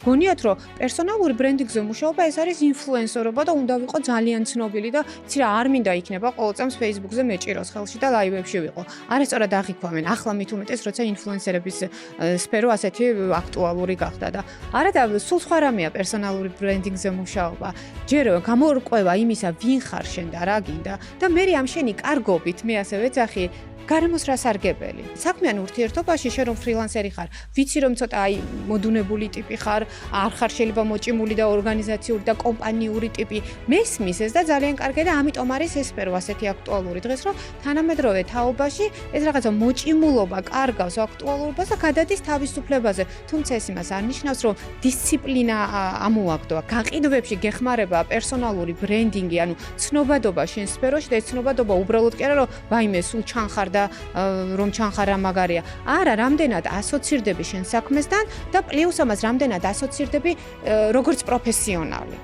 გონიათ რომ პერსონალური ბრენდინგზე მუშაობა ეს არის ინფლუენსერობა და უნდა ვიყო ძალიან ცნობილი და იცი რა არ მინდა იქნება ყოველ წამს Facebook-ზე მეჭიროს ხელში და ლაივებში ვიყო. არასწორად აღიქვამენ. ახლა მით უმეტეს როცა ინფლუენსერების სფერო ასეთი აქტუალური გახდა და არა და სულ სხვა რამეა პერსონალური ბრენდინგზე მუშაობა. ჯერ გამორკვევა იმისა ვინ ხარ შენ და რა გინდა და მე ამ შენი კარგობით მე ასე ვეძახი გარემოს რა სარგებელი. საქმიან ურთიერთობაში შენ რომ ფრილანსერი ხარ, ვიცი რომ ცოტა მოდუნებული ტიპი ხარ, არ ხარ შეიძლება მოჭიმული და ორგანიზაციური და კომპანიური ტიპი. მესმის ეს და ძალიან კარგია და ამიტომ არის ეს სფერო ასეთი აქტუალური დღეს, რომ თანამედროვე თაობაში ეს რაღაცა მოჭიმულობა კარგავს აქტუალურობას და გადადის თავისუფლებაზე. თუმცა ეს იმას არ ნიშნავს, რომ დისციპლინა ამოაგდოა. გაყიდვებში გეხმარება პერსონალური ბრენდინგი, ანუ ცნობადობა შენ სფეროში და ეს ცნობადობა უბრალოდ კი არა რომ ვაიმე სულ ჩანხარ და რომ ჩანხარ რა მაგარია. არა, რამდენად ასოცირდები შენ საქმესთან და პლუს ამას რამდენად ასოცირდები როგორც პროფესიონალი.